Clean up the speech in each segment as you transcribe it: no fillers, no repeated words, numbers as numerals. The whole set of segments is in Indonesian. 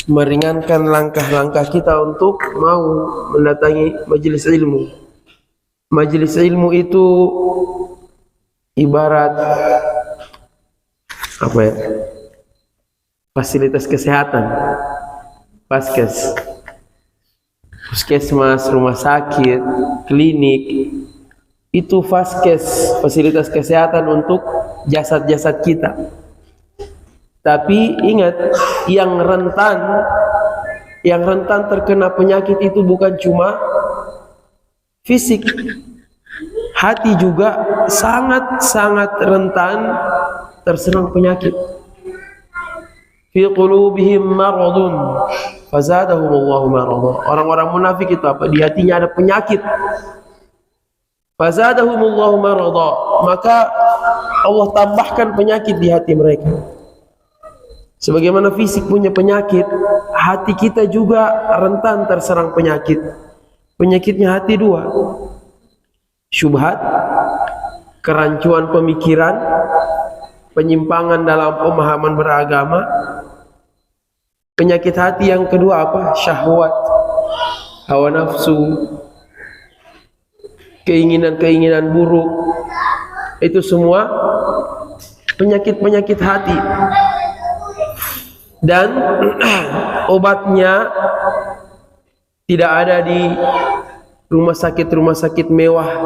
meringankan langkah-langkah kita untuk mau mendatangi majelis ilmu. Majelis ilmu itu ibarat apa ya? Fasilitas kesehatan, paskes, puskesmas, rumah sakit, klinik, itu faskes, fasilitas kesehatan untuk jasad-jasad kita. Tapi ingat, yang rentan terkena penyakit itu bukan cuma fisik, hati juga sangat-sangat rentan terserang penyakit. Fi qulubihim maradun fazadahumullahu marada. Orang-orang munafik itu apa? Di hatinya ada penyakit. Fazadahumullahu marada. Maka Allah tambahkan penyakit di hati mereka. Sebagaimana fisik punya penyakit, hati kita juga rentan terserang penyakit. Penyakitnya hati dua: syubhat, kerancuan pemikiran, penyimpangan dalam pemahaman beragama. Penyakit hati yang kedua apa? Syahwat, hawa nafsu, keinginan-keinginan buruk. Itu semua penyakit-penyakit hati. Dan obatnya tidak ada di rumah sakit mewah.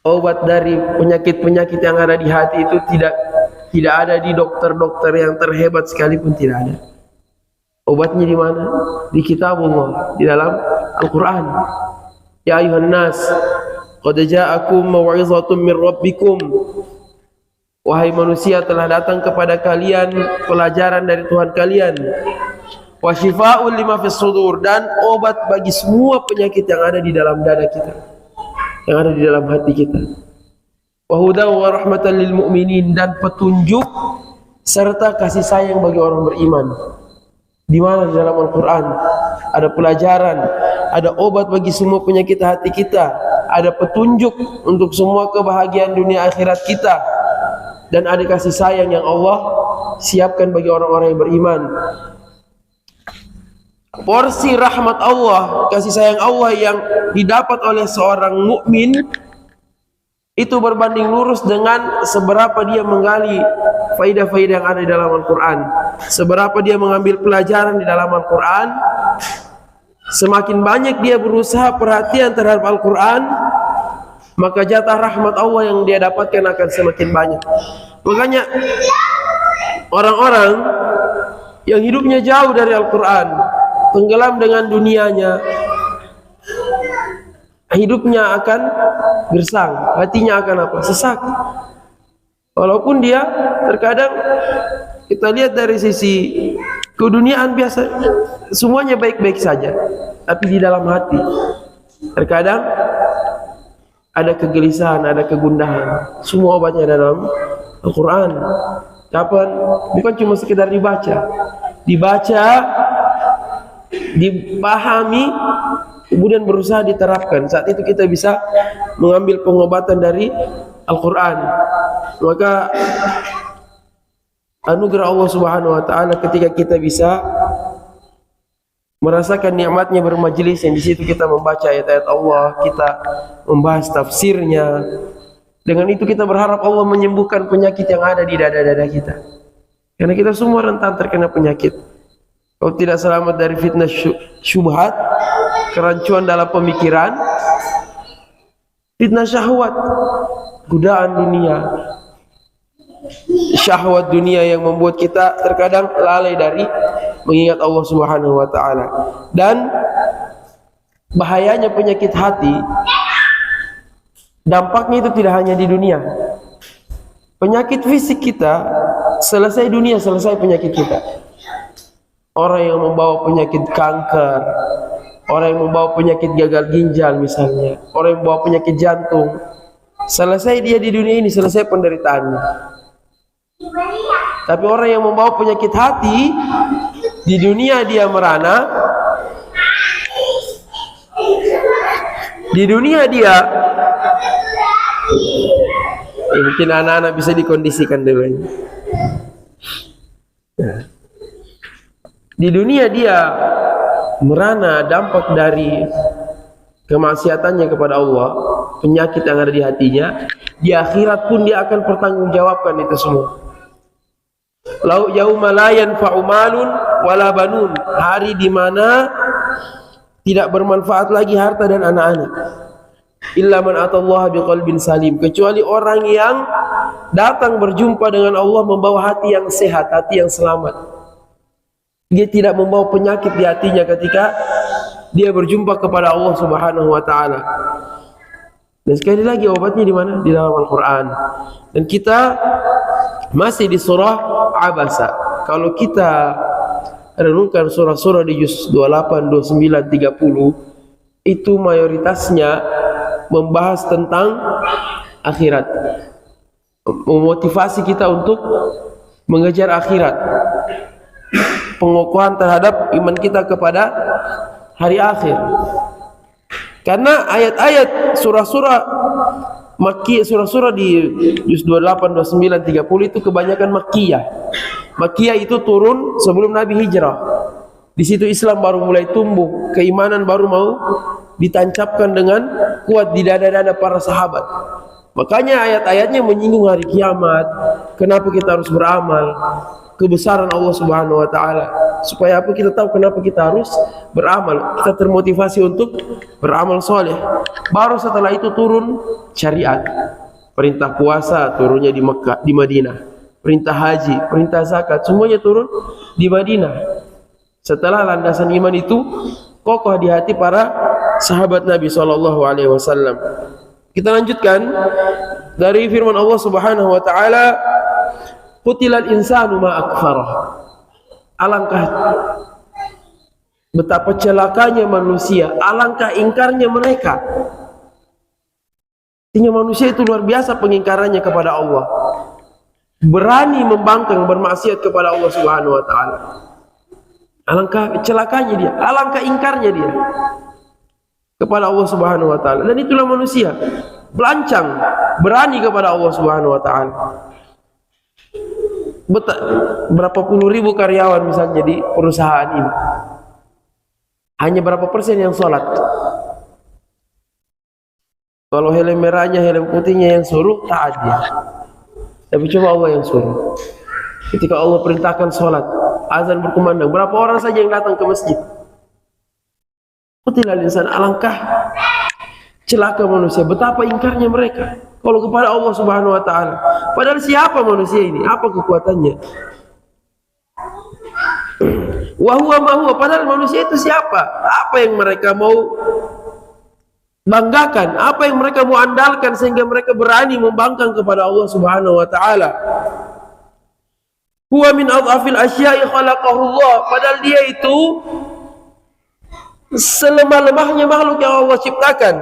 Obat dari penyakit-penyakit yang ada di hati itu tidak ada di dokter-dokter yang terhebat sekalipun, tidak ada. Obatnya di mana? Di kitabullah, di dalam Al-Quran. Ya ayuhan nas, qad ja'akum mau'izatun min rabbikum. Wahai manusia, telah datang kepada kalian pelajaran dari Tuhan kalian. Wa shifaa'un lima fis sudur, dan obat bagi semua penyakit yang ada di dalam dada kita, yang ada di dalam hati kita. Wa hudan wa rahmatan lil mu'minin, dan petunjuk serta kasih sayang bagi orang beriman. Di mana di dalam Al-Quran ada pelajaran, ada obat bagi semua penyakit hati kita, ada petunjuk untuk semua kebahagiaan dunia akhirat kita, dan ada kasih sayang yang Allah siapkan bagi orang-orang yang beriman. Porsi rahmat Allah, kasih sayang Allah yang didapat oleh seorang mukmin itu berbanding lurus dengan seberapa dia menggali faidah-faidah yang ada di dalam Al-Quran. Seberapa dia mengambil pelajaran di dalam Al-Quran, semakin banyak dia berusaha perhatian terhadap Al-Quran, maka jatah rahmat Allah yang dia dapatkan akan semakin banyak. Makanya orang-orang yang hidupnya jauh dari Al-Quran, tenggelam dengan dunianya, hidupnya akan gersang, hatinya akan apa? Sesak. Walaupun dia terkadang kita lihat dari sisi keduniaan biasa, semuanya baik-baik saja, tapi di dalam hati terkadang ada kegelisahan, ada kegundahan. Semua obatnya dalam Al-Quran. Kapan? Bukan cuma sekedar dibaca, dipahami, kemudian berusaha diterapkan. Saat itu kita bisa mengambil pengobatan dari Al-Quran. Maka anugerah Allah Subhanahu wa taala ketika kita bisa merasakan nikmatnya bermajelis, yang di situ kita membaca ayat-ayat Allah, kita membahas tafsirnya. Dengan itu kita berharap Allah menyembuhkan penyakit yang ada di dada-dada kita. Karena kita semua rentan terkena penyakit. Kalau tidak selamat dari fitnah syubhat, kerancuan dalam pemikiran, fitnah syahwat, godaan dunia, syahwat dunia yang membuat kita terkadang lalai dari mengingat Allah Subhanahu wa taala. Dan bahayanya penyakit hati, dampaknya itu tidak hanya di dunia. Penyakit fisik kita, selesai dunia, selesai penyakit kita. Orang yang membawa penyakit kanker, orang yang membawa penyakit gagal ginjal misalnya, orang yang membawa penyakit jantung, selesai dia di dunia ini, selesai penderitaannya. Tapi orang yang membawa penyakit hati, di dunia dia merana, di dunia dia mungkin anak-anak bisa dikondisikan dulu. Ya. Di dunia dia merana dampak dari kemaksiatannya kepada Allah, penyakit yang ada di hatinya. Di akhirat pun dia akan pertanggungjawabkan itu semua. Lau yauma la yanfa'u malun wala banun, hari di mana tidak bermanfaat lagi harta dan anak-anak. Illa man atallaha biqalbin salim, kecuali orang yang datang berjumpa dengan Allah membawa hati yang sehat, hati yang selamat. Dia tidak membawa penyakit di hatinya ketika dia berjumpa kepada Allah Subhanahu wa taala. Dan sekali lagi obatnya di mana? Di dalam Al-Qur'an. Dan kita masih di surah Abasa. Kalau kita renungkan surah-surah di juz 28, 29, 30, itu mayoritasnya membahas tentang akhirat, memotivasi kita untuk mengejar akhirat, pengukuhan terhadap iman kita kepada hari akhir. Karena ayat-ayat surah-surah Makki, surah-surah di juz 28, 29, 30 itu kebanyakan Makkiyah. Makkiyah itu turun sebelum Nabi hijrah. Di situ Islam baru mulai tumbuh, keimanan baru mau ditancapkan dengan kuat di dada-dada para sahabat. Makanya ayat-ayatnya menyinggung hari kiamat, kenapa kita harus beramal, kebesaran Allah Subhanahu wa taala. Supaya apa? Kita tahu kenapa kita harus beramal. Kita termotivasi untuk beramal soleh. Baru setelah itu turun syariat. Perintah puasa turunnya di Mekah, di Madinah. Perintah haji, perintah zakat, semuanya turun di Madinah. Setelah landasan iman itu kokoh di hati para sahabat Nabi SAW. Kita lanjutkan dari firman Allah Subhanahu wa taala, "Qutilal insanu ma akfarah." Alangkah betapa celakanya manusia, alangkah ingkarnya mereka. Artinya manusia itu luar biasa pengingkarannya kepada Allah. Berani membangkang bermaksiat kepada Allah Subhanahu wa taala. Alangkah celakanya dia, alangkah ingkarnya dia kepada Allah Subhanahu wa taala. Dan itulah manusia, belancang, berani kepada Allah Subhanahu wa taala. Berapa puluh ribu karyawan misalnya di perusahaan ini, hanya berapa persen yang sholat? Kalau helm merahnya, helm putihnya yang suruh, taat dia. Tapi coba Allah yang suruh. Ketika Allah perintahkan sholat, azan berkumandang, berapa orang saja yang datang ke masjid? Qutilal insan, alangkah celaka manusia, betapa ingkarnya mereka kalau kepada Allah Subhanahu wa taala. Padahal siapa manusia ini? Apa kekuatannya? Wa huwa ma huwa, padahal manusia itu siapa? Apa yang mereka mau banggakan? Apa yang mereka mau andalkan sehingga mereka berani membangkang kepada Allah Subhanahu wa taala? Huwa min adhafil asya'i khalaqahu Allah, padahal dia itu selemah-lemahnya makhluk yang Allah ciptakan.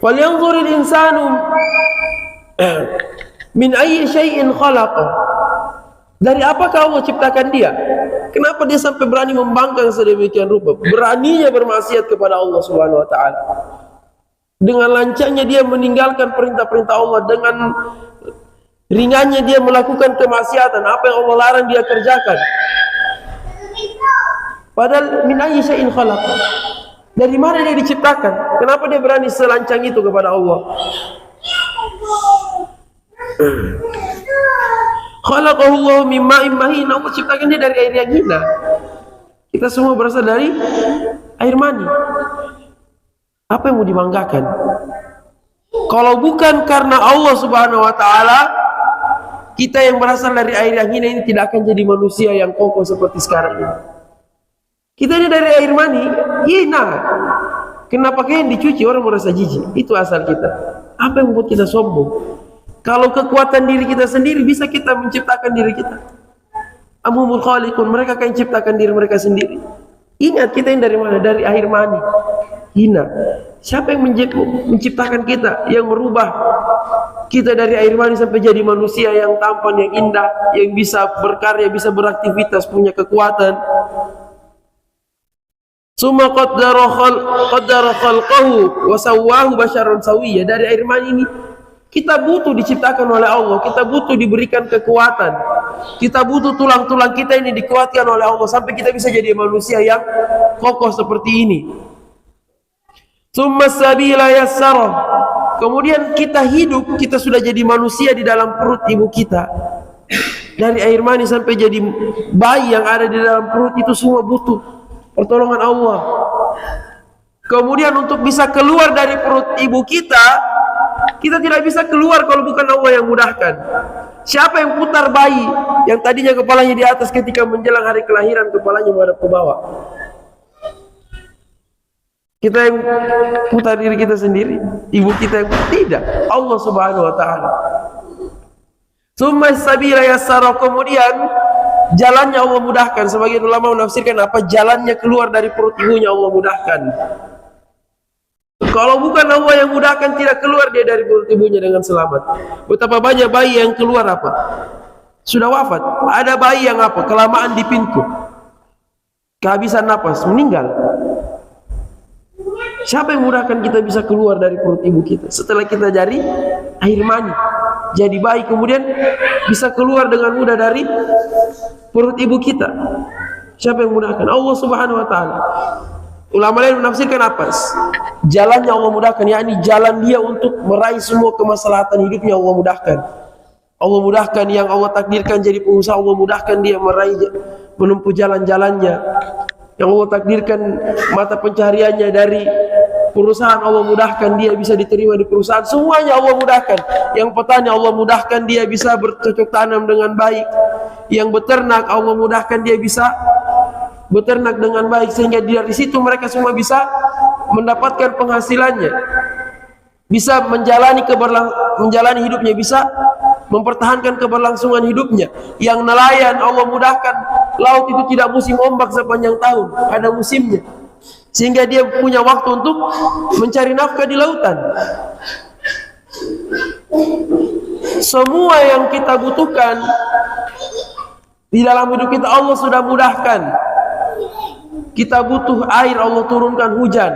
Falyanzuril insanu min ayyi syai'in khalaqah. Dari apakah Allah ciptakan dia? Kenapa dia sampai berani membangkang sedemikian rupa? Beraninya bermaksiat kepada Allah Subhanahu wa taala. Dengan lancangnya dia meninggalkan perintah-perintah Allah, dengan ringannya dia melakukan kemaksiatan. Apa yang Allah larang dia kerjakan. Padahal min ayyi syai'in khalaqah. Dari mana dia diciptakan? Kenapa dia berani selancang itu kepada Allah? Khalaqahu Allah min ma'in mahin. Allah ciptakan dia dari air yang hina. Kita semua berasal dari air mani. Apa yang mau dibanggakan? Kalau bukan karena Allah Subhanahu wa taala, kita yang berasal dari air yang hina ini tidak akan jadi manusia yang kokoh seperti sekarang ini. Kita ini dari air mani hina. Kenapa pakaian dicuci orang merasa jijik? Itu asal kita. Apa yang membuat kita sombong? Kalau kekuatan diri kita sendiri, bisa kita menciptakan diri kita. Amhumul khaliqun, mereka akan ciptakan diri mereka sendiri. Ingat, kita yang dari mana? Dari air mani hina. Siapa yang menciptakan kita, yang merubah kita dari air mani sampai jadi manusia yang tampan, yang indah, yang bisa berkarya, bisa beraktivitas, punya kekuatan? Summa qaddara khalqahu wa sawwahu basyaran sawiyya. Dari air mani ini kita butuh diciptakan oleh Allah, kita butuh diberikan kekuatan, kita butuh tulang-tulang kita ini dikuatkan oleh Allah sampai kita bisa jadi manusia yang kokoh seperti ini. Summa sabila yassara. Kemudian kita hidup, kita sudah jadi manusia di dalam perut ibu kita. Dari air mani sampai jadi bayi yang ada di dalam perut itu semua butuh pertolongan Allah. Kemudian untuk bisa keluar dari perut ibu kita, kita tidak bisa keluar kalau bukan Allah yang mudahkan. Siapa yang putar bayi yang tadinya kepalanya di atas ketika menjelang hari kelahiran kepalanya menghadap ke bawah? Kita yang putar diri kita sendiri, ibu kita yang tidak, Allah Subhanahu wa taala. Summa sabila yassara. Kemudian jalannya Allah mudahkan. Sebagian ulama menafsirkan apa jalannya keluar dari perut ibunya Allah mudahkan. Kalau bukan Allah yang mudahkan, tidak keluar dia dari perut ibunya dengan selamat. Betapa banyak bayi yang keluar apa? Sudah wafat. Ada bayi yang apa? Kelamaan di pintu, kehabisan napas, meninggal. Siapa yang mudahkan kita bisa keluar dari perut ibu kita? Setelah kita dari air mani, jadi bayi, kemudian bisa keluar dengan mudah dari perut ibu kita. Siapa yang mudahkan? Allah Subhanahu wa taala. Ulama lain menafsirkan apa? Jalannya Allah mudahkan, yakni jalan dia untuk meraih semua kemaslahatan hidupnya Allah mudahkan. Allah mudahkan yang Allah takdirkan jadi pengusaha, Allah mudahkan dia meraih menempuh jalan-jalannya. Yang Allah takdirkan mata pencahariannya dari perusahaan, Allah mudahkan dia bisa diterima di perusahaan. Semuanya Allah mudahkan. Yang petani Allah mudahkan dia bisa bercocok tanam dengan baik. Yang beternak Allah mudahkan dia bisa beternak dengan baik, sehingga dari situ mereka semua bisa mendapatkan penghasilannya, bisa menjalani hidupnya, bisa mempertahankan keberlangsungan hidupnya. Yang nelayan Allah mudahkan, laut itu tidak musim ombak sepanjang tahun, ada musimnya, sehingga dia punya waktu untuk mencari nafkah di lautan. Semua yang kita butuhkan di dalam hidup kita Allah sudah mudahkan. Kita butuh air, Allah turunkan hujan,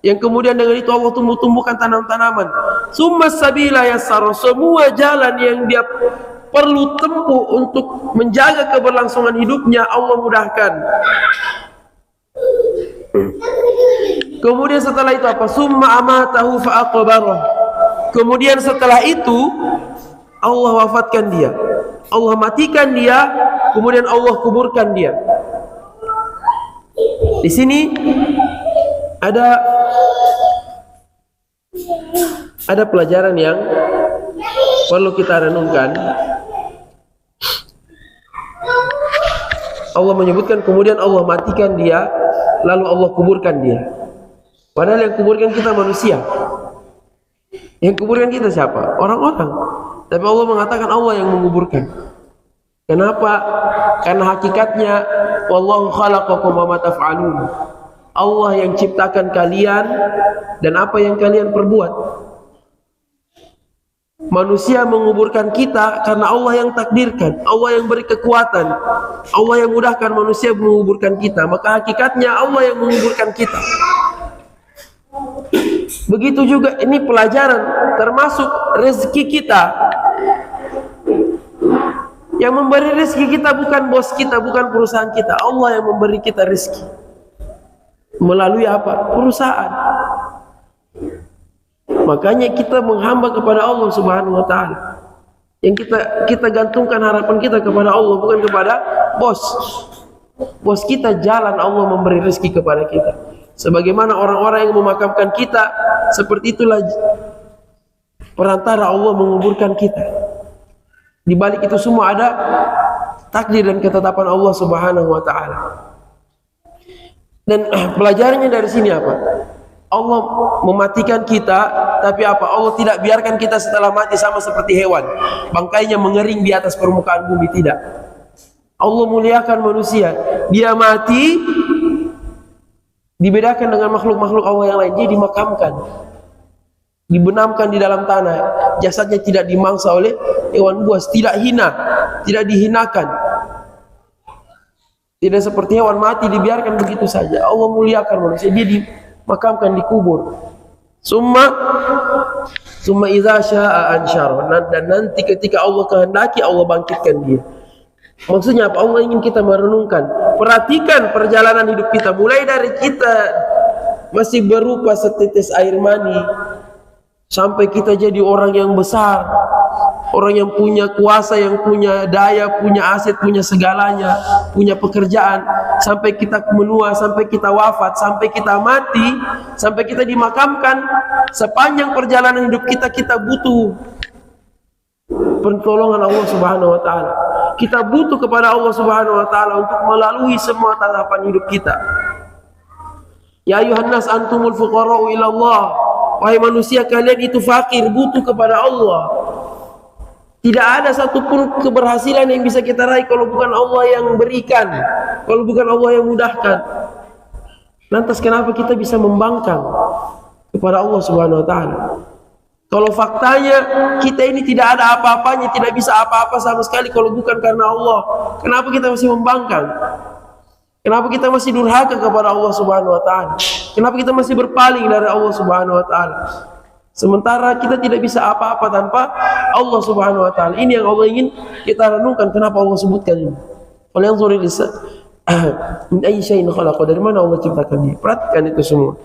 yang kemudian dengan itu Allah tumbuhkan tanam-tanaman. Summa sabila yassara. Semua jalan yang dia perlu tempuh untuk menjaga keberlangsungan hidupnya Allah mudahkan. Kemudian setelah itu apa? Summa amatahu fa aqbarah. Kemudian setelah itu Allah wafatkan dia, Allah matikan dia, kemudian Allah kuburkan dia. Di sini ada pelajaran yang perlu kita renungkan. Allah menyebutkan kemudian Allah matikan dia, lalu Allah kuburkan dia. Padahal yang kuburkan kita manusia. Yang kuburkan kita siapa? Orang-orang. Tapi Allah mengatakan Allah yang menguburkan. Kenapa? Karena hakikatnya wallahu khalaqakum wa ma taf'alun. Allah yang ciptakan kalian dan apa yang kalian perbuat. Manusia menguburkan kita karena Allah yang takdirkan, Allah yang beri kekuatan, Allah yang mudahkan manusia menguburkan kita. Maka hakikatnya Allah yang menguburkan kita. Begitu juga ini pelajaran, termasuk rezeki kita. Yang memberi rezeki kita bukan bos kita, bukan perusahaan kita. Allah yang memberi kita rezeki. Melalui apa? Perusahaan. Makanya kita menghamba kepada Allah Subhanahu wa taala. Yang kita gantungkan harapan kita kepada Allah, bukan kepada bos. Bos kita jalan, Allah memberi rezeki kepada kita. Sebagaimana orang-orang yang memakamkan kita, seperti itulah perantara Allah menguburkan kita. Di balik itu semua ada takdir dan ketetapan Allah Subhanahu wa taala. Dan pelajarannya dari sini apa? Allah mematikan kita, tapi apa? Allah tidak biarkan kita setelah mati sama seperti hewan, bangkainya mengering di atas permukaan bumi, tidak. Allah muliakan manusia. Dia mati dibedakan dengan makhluk-makhluk Allah yang lain. Dia dimakamkan, dibenamkan di dalam tanah. Jasadnya tidak dimangsa oleh hewan buas, tidak hina, tidak dihinakan. Tidak seperti hewan mati dibiarkan begitu saja. Allah muliakan manusia, dia dimakamkan, dikubur. Summa idza syaa ansyara, dan nanti ketika Allah kehendaki, Allah bangkitkan dia. Maksudnya apa? Allah ingin kita merenungkan. Perhatikan perjalanan hidup kita, mulai dari kita masih berupa setetes air mani sampai kita jadi orang yang besar, orang yang punya kuasa, yang punya daya, punya aset, punya segalanya, punya pekerjaan, sampai kita menua, sampai kita wafat, sampai kita mati, sampai kita dimakamkan. Sepanjang perjalanan hidup kita, kita butuh pertolongan Allah Subhanahu wa taala. Kita butuh kepada Allah Subhanahu wa taala untuk melalui semua tahapan hidup kita. Ya ayuhan nas antumul fuqara'u ila Allah. Wahai manusia, kalian itu fakir, butuh kepada Allah. Tidak ada satupun keberhasilan yang bisa kita raih kalau bukan Allah yang berikan, kalau bukan Allah yang mudahkan. Lantas kenapa kita bisa membangkang kepada Allah Subhanahu wa taala? Kalau faktanya kita ini tidak ada apa-apanya, tidak bisa apa-apa sama sekali kalau bukan karena Allah, kenapa kita masih membangkang? Kenapa kita masih durhaka kepada Allah Subhanahu wa taala? Kenapa kita masih berpaling dari Allah Subhanahu wa taala? Sementara kita tidak bisa apa-apa tanpa Allah Subhanahu wa taala. Ini yang Allah ingin kita renungkan, kenapa Allah sebutkan ini. Qul yanzur min ayyi syai'in khalaqa, dari mana Allah ciptakan dia. Perhatikan itu semua.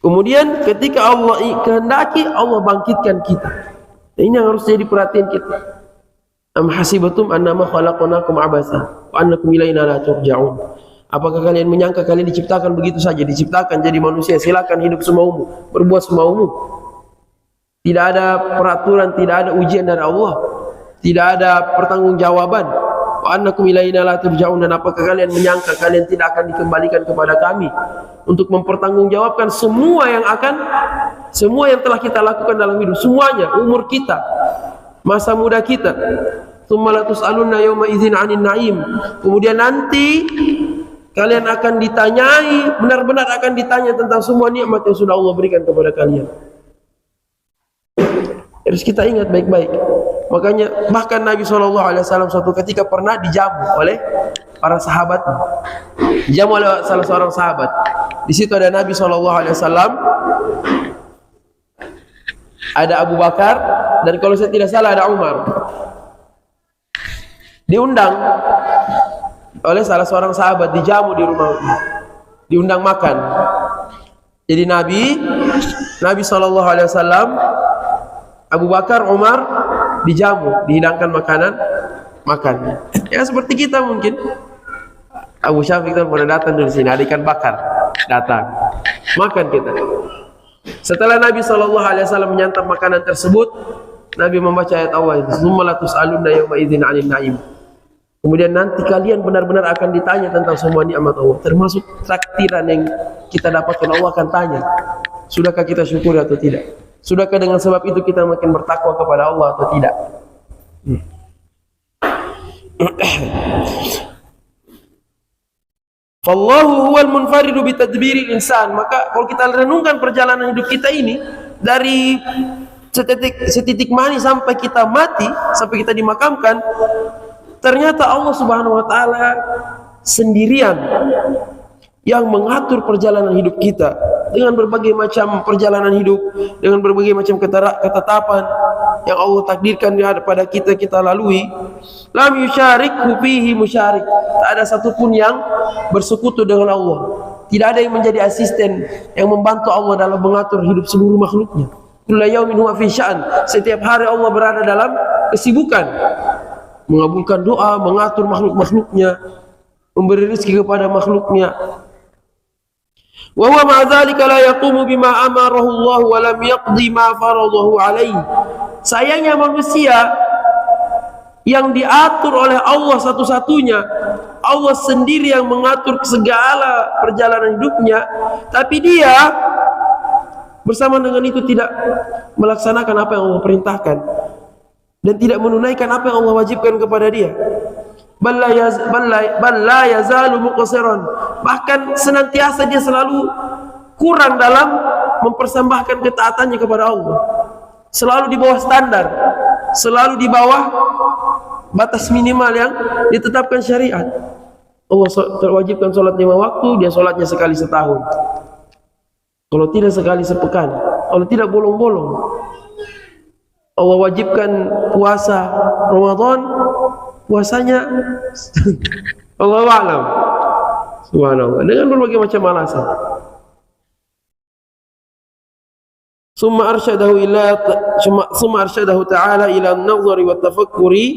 Kemudian ketika Allah kehendaki, Allah bangkitkan kita. Ini yang harus jadi perhatian kita. Am hasibatum annama khalaqnakum abasa wa annakum ilaina la turja'un. Apakah kalian menyangka kalian diciptakan begitu saja, diciptakan jadi manusia, silakan hidup semaumu, berbuat semaumu. Tidak ada peraturan, tidak ada ujian dari Allah, tidak ada pertanggungjawaban. Wa annakum ilaina la turja'un, dan apakah kalian menyangka kalian tidak akan dikembalikan kepada kami untuk mempertanggungjawabkan semua yang telah kita lakukan dalam hidup, semuanya, umur kita, masa muda kita. Tsumma la tus'alunna yawma idzin 'anil na'im. Kemudian nanti kalian akan ditanyai, benar-benar akan ditanya tentang semua nikmat yang sudah Allah berikan kepada kalian. Harus kita ingat baik-baik. Makanya bahkan Nabi SAW suatu ketika pernah dijamu oleh para sahabat. Dijamu oleh salah seorang sahabat. Di situ ada Nabi SAW, ada Abu Bakar, dan kalau saya tidak salah ada Umar. Diundang oleh salah seorang sahabat, dijamu di rumah, diundang makan. Jadi Nabi SAW, Abu Bakar, Umar dijamu, dihidangkan makanan, makan. Ya seperti kita mungkin. Abu Syafiq kan pernah datang dari sini, ada ikan bakar, datang, makan kita. Setelah Nabi SAW menyantap makanan tersebut, Nabi membaca ayat Allah, "Tsumma la tus'alunna yawma idzin 'anil na'im." Kemudian nanti kalian benar-benar akan ditanya tentang semua nikmat Allah, termasuk traktiran yang kita dapatkan. Allah akan tanya, sudahkah kita syukuri atau tidak? Sudahkah dengan sebab itu kita makin bertakwa kepada Allah atau tidak? Wallahu huwal munfaridu bitadbiril insan. Maka kalau kita renungkan perjalanan hidup kita ini dari setitik mani sampai kita mati, sampai kita dimakamkan, ternyata Allah Subhanahu wa taala sendirian yang mengatur perjalanan hidup kita dengan berbagai macam perjalanan hidup, dengan berbagai macam ketetapan yang Allah takdirkan pada kita lalui. Lam yusyarikhu fihi musyarik. Tak ada satupun yang bersekutu dengan Allah. Tidak ada yang menjadi asisten yang membantu Allah dalam mengatur hidup seluruh makhluknya. Kullu yaumin huwa fi sya'an. Setiap hari Allah berada dalam kesibukan, mengabulkan doa, mengatur makhluk-makhluknya, memberi rezeki kepada makhluknya. Wa huwa ma'a dzalika la yaqumu bima amarahu Allah wa lam yaqdi ma faradahu alaihi. Sayangnya manusia yang diatur oleh Allah satu-satunya, Allah sendiri yang mengatur segala perjalanan hidupnya, tapi dia bersama dengan itu tidak melaksanakan apa yang Allah perintahkan dan tidak menunaikan apa yang Allah wajibkan kepada dia. Bal la yazalu muqsiran. Bahkan senantiasa dia selalu kurang dalam mempersembahkan ketaatannya kepada Allah. Selalu di bawah standar, selalu di bawah batas minimal yang ditetapkan syariat. Allah terwajibkan sholat 5 waktu, dia sholatnya sekali setahun. Kalau tidak sekali sepekan, kalau tidak bolong-bolong. Allah wajibkan puasa Ramadan, puasanya Allahu a'lam. Subhanallah, dengan berbagai macam alasan. Summa arsyadahu ta'ala ila an-nazari wa tafakkuri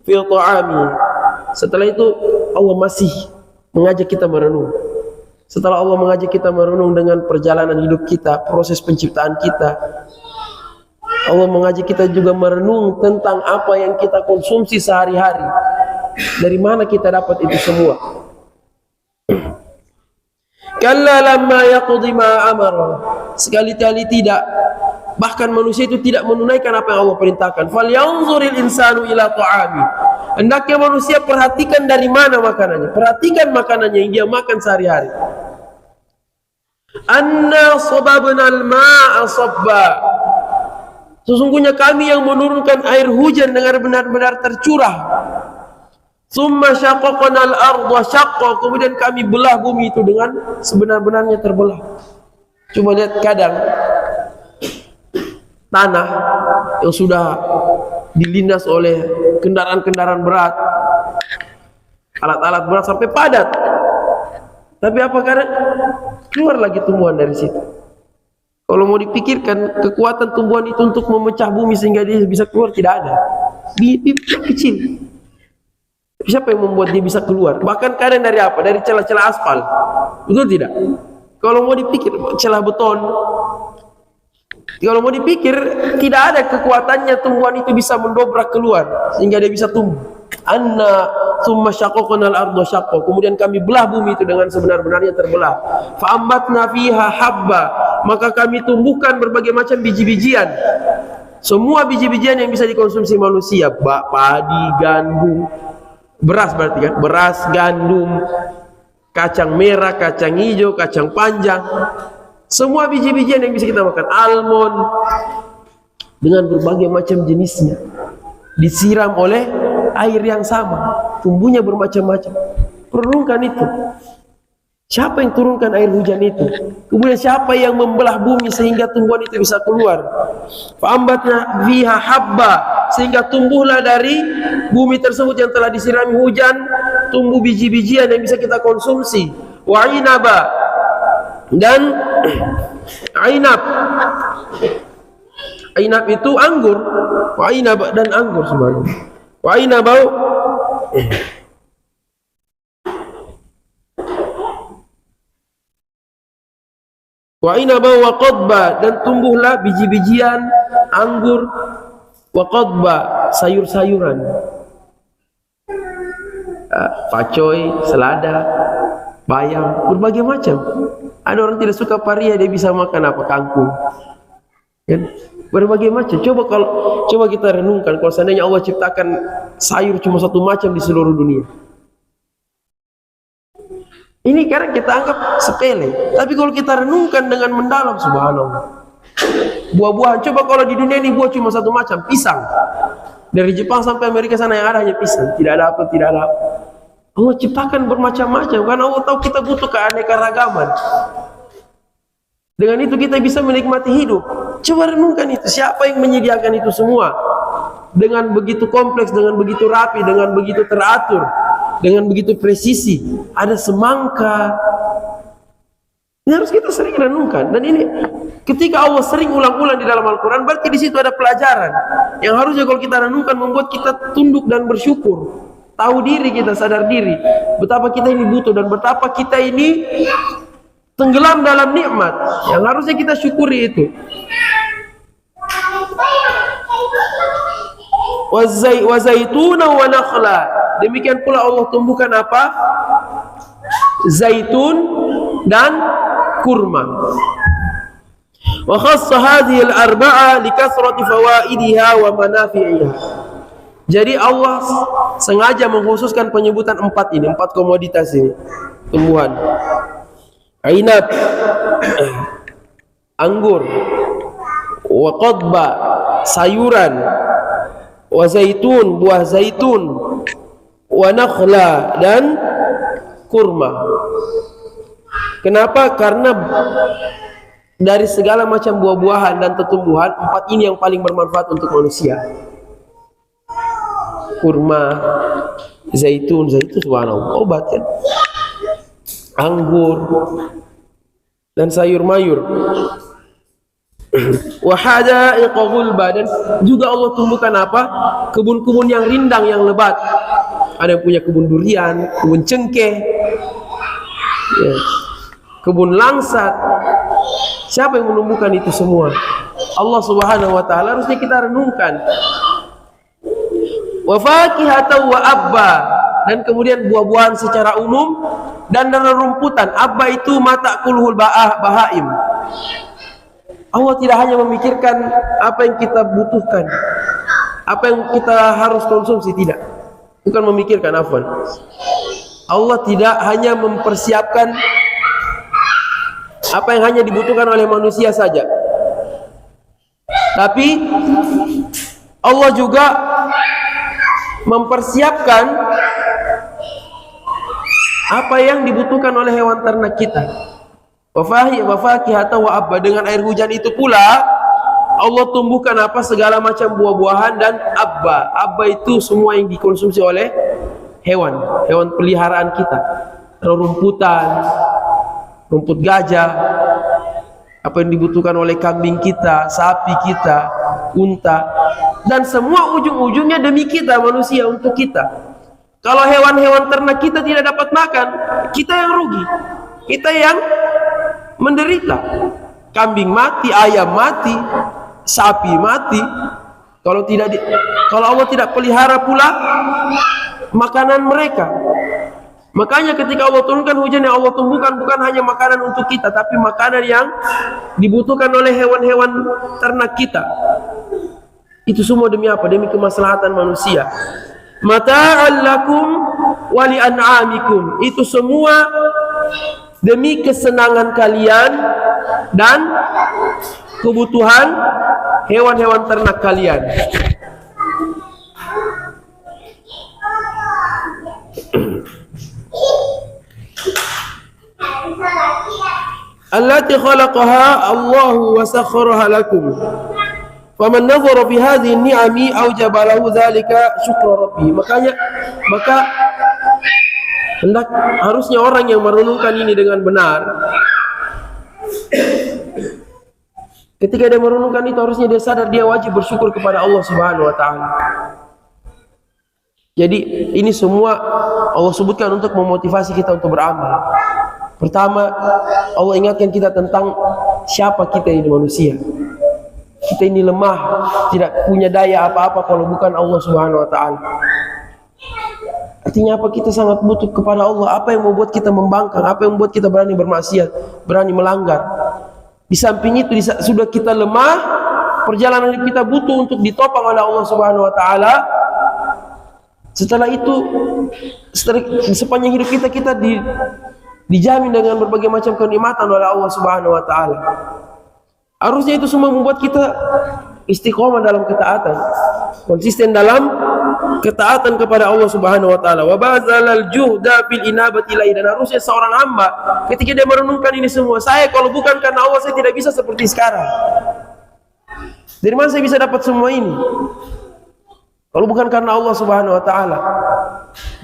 fi ta'ami. Setelah itu Allah masih mengajak kita merenung. Setelah Allah mengajak kita merenung dengan perjalanan hidup kita, proses penciptaan kita, Allah mengajak kita juga merenung tentang apa yang kita konsumsi sehari-hari. Dari mana kita dapat itu semua? Kalla lamma yaqdi ma amara. Sekali-kali tidak. Bahkan manusia itu tidak menunaikan apa yang Allah perintahkan. Falyanzuril insanu ila ta'ami. Hendaknya manusia perhatikan dari mana makanannya. Perhatikan makanannya yang dia makan sehari-hari. Anna sababnal ma'a sabba. Sesungguhnya kami yang menurunkan air hujan dengan benar-benar tercurah. Summa syaqqaqnal arda syaqqa. Kemudian kami belah bumi itu dengan sebenar-benarnya terbelah. Cuma lihat kadang tanah yang sudah dilindas oleh kendaraan-kendaraan berat, alat-alat berat sampai padat. Tapi apa karena keluar lagi tumbuhan dari situ. Kalau mau dipikirkan kekuatan tumbuhan itu untuk memecah bumi sehingga dia bisa keluar tidak ada. Kecil. Siapa yang membuat dia bisa keluar? Bahkan kadang dari apa? Dari celah-celah aspal. Betul tidak? Kalau mau dipikir celah beton. Kalau mau dipikir tidak ada kekuatannya tumbuhan itu bisa mendobrak keluar sehingga dia bisa tumbuh. Anna summa syaqqaqnal arda syaqqa. Kemudian kami belah bumi itu dengan sebenar-benarnya terbelah. Fa ambatna fiha habba. Maka kami tumbuhkan berbagai macam biji-bijian. Semua biji-bijian yang bisa dikonsumsi manusia, padi, gandum, beras berarti kan? Beras, gandum, kacang merah, kacang hijau, kacang panjang. Semua biji-bijian yang bisa kita makan, almond dengan berbagai macam jenisnya. Disiram oleh air yang sama, tumbuhnya bermacam-macam. Renungkan itu. Siapa yang turunkan air hujan itu? Kemudian siapa yang membelah bumi sehingga tumbuhan itu bisa keluar? Fa'ambatna fiha habba, sehingga tumbuhlah dari bumi tersebut yang telah disirami hujan, tumbuh biji-bijian yang bisa kita konsumsi. Wa inaba, dan ainab. Ainab itu anggur. Wa inaba, dan anggur semuanya. Wa inaba, wa inaba wa qadba, dan tumbuhlah biji-bijian, anggur, wa qadba, sayur-sayuran, pacoy, selada, bayam, berbagai macam. Ada orang tidak suka paria, dia bisa makan apa? Kangkung. Kan? Berbagai macam. Coba kita renungkan, kalau seandainya Allah ciptakan sayur cuma satu macam di seluruh dunia. Ini karena kita anggap sepele, tapi kalau kita renungkan dengan mendalam, subhanallah. Buah-buahan, coba kalau di dunia ini buah cuma satu macam, pisang. Dari Jepang sampai Amerika sana yang ada hanya pisang, tidak ada apa, tidak ada apa. Allah ciptakan bermacam-macam, karena Allah tahu kita butuh keanekaragaman. Dengan itu kita bisa menikmati hidup. Coba renungkan itu, siapa yang menyediakan itu semua? Dengan begitu kompleks, dengan begitu rapi, dengan begitu teratur, dengan begitu presisi, ada semangka. Ini harus kita sering renungkan. Dan ini ketika Allah sering ulang-ulang di dalam Al-Quran, berarti di situ ada pelajaran yang harusnya kalau kita renungkan membuat kita tunduk dan bersyukur. Tahu diri kita, sadar diri betapa kita ini butuh dan betapa kita ini tenggelam dalam nikmat yang harusnya kita syukuri itu. Wa zaituna wa nakhla. Demikian pula Allah tumbuhkan apa? Zaitun dan kurma. Wa khassa hadhihi al-arba'a li kathrati fawaidiha wa manafi'iha. Jadi Allah sengaja mengkhususkan penyebutan 4 komoditas ini, tumbuhan. Ainab, anggur, wa qadba, sayuran, wa zaitun, buah zaitun, wa nakhla, dan kurma. Kenapa? Karena dari segala macam buah-buahan dan tumbuhan, 4 ini yang paling bermanfaat untuk manusia. Kurma, zaitun subhanallah, obat kan? Anggur dan sayur mayur. Wa hadaiqa ghulba, dan juga Allah tumbuhkan apa? Kebun-kebun yang rindang, yang lebat. Ada yang punya kebun durian, kebun cengkeh, ya, kebun langsat. Siapa yang menumbuhkan itu semua? Allah Subhanahu wa taala. Harusnya kita renungkan. Wa fakihatan wa abba, dan kemudian buah-buahan secara umum dan rumputan. Abba itu mata kulhul bahaim. Allah tidak hanya memikirkan apa yang kita butuhkan, apa yang kita harus konsumsi, tidak. Bukan memikirkan, afwan. Allah tidak hanya mempersiapkan apa yang hanya dibutuhkan oleh manusia saja, tapi Allah juga mempersiapkan apa yang dibutuhkan oleh hewan ternak kita. Wa fakihatan wa abba, dengan air hujan itu pula Allah tumbuhkan apa? Segala macam buah-buahan dan abba. Abba itu semua yang dikonsumsi oleh hewan peliharaan kita. Rumputan, rumput gajah, apa yang dibutuhkan oleh kambing kita, sapi kita, unta, dan semua ujung-ujungnya demi kita manusia, untuk kita. Kalau hewan-hewan ternak kita tidak dapat makan, kita yang rugi, kita yang menderita. Kambing mati, ayam mati, sapi mati. Kalau Allah tidak pelihara pula makanan mereka. Makanya ketika Allah turunkan hujan, yang Allah tumbuhkan bukan hanya makanan untuk kita, tapi makanan yang dibutuhkan oleh hewan-hewan ternak kita. Itu semua demi apa? Demi kemaslahatan manusia. Mata'al lakum wa li'an'amikum. Itu semua demi kesenangan kalian dan kebutuhan hewan-hewan ternak kalian. Allati khalaqaha Allahu wa sakhkharaha lakum. Faman nazara fi hadhihi ni'ami aujaba lahu dzalika syukra rabbih. Maka harusnya orang yang merenungkan ini dengan benar. Ketika dia merenungkan itu, harusnya dia sadar dia wajib bersyukur kepada Allah Subhanahu wa taala. Jadi ini semua Allah sebutkan untuk memotivasi kita untuk beramal. Pertama, Allah ingatkan kita tentang siapa kita ini manusia. Kita ini lemah, tidak punya daya apa-apa kalau bukan Allah Subhanahu wa taala. Artinya apa? Kita sangat butuh kepada Allah. Apa yang membuat kita membangkang? Apa yang membuat kita berani bermaksiat, berani melanggar? Di samping itu sudah kita lemah, perjalanan hidup kita butuh untuk ditopang oleh Allah Subhanahu wa taala. Setelah itu, sepanjang hidup kita dijamin dengan berbagai macam kenikmatan oleh Allah Subhanahu wa taala. Harusnya itu semua membuat kita istiqomah dalam ketaatan, konsisten dalam ketaatan kepada Allah Subhanahu wa taala. Wa bazalal juhda fil inabati ilaihi, dan harusnya seorang hamba ketika dia merenungkan ini semua, saya kalau bukan karena Allah saya tidak bisa seperti sekarang. Dari mana saya bisa dapat semua ini? Kalau bukan karena Allah Subhanahu wa taala.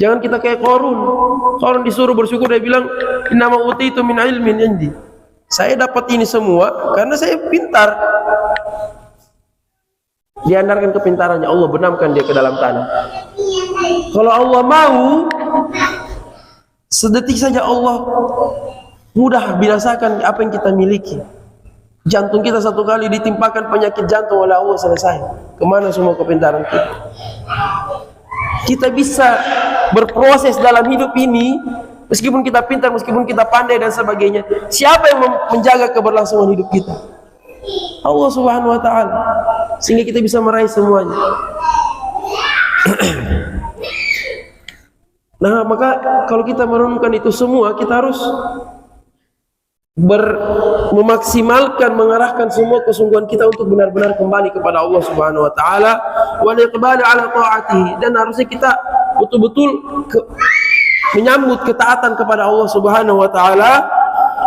Jangan kita kayak Qarun disuruh bersyukur, dia bilang innama utitu min ilmin indi. Saya dapat ini semua karena saya pintar. Diandarkan kepintarannya, Allah benamkan dia ke dalam tanah. Kalau Allah mau, sedetik saja Allah mudah binasakan apa yang kita miliki. Jantung kita satu kali ditimpakan penyakit jantung oleh Allah, selesai. Kemana semua kepintaran kita? Kita bisa berproses dalam hidup ini meskipun kita pintar, meskipun kita pandai dan sebagainya. Siapa yang menjaga keberlangsungan hidup kita? Allah Subhanahu wa taala. Sehingga kita bisa meraih semuanya. Nah, maka kalau kita merenungkan itu semua, kita harus memaksimalkan, mengarahkan semua kesungguhan kita untuk benar-benar kembali kepada Allah Subhanahu wa taala, wa liqbali ala taatihi, dan harusnya kita betul-betul menyambut ketaatan kepada Allah Subhanahu wa taala,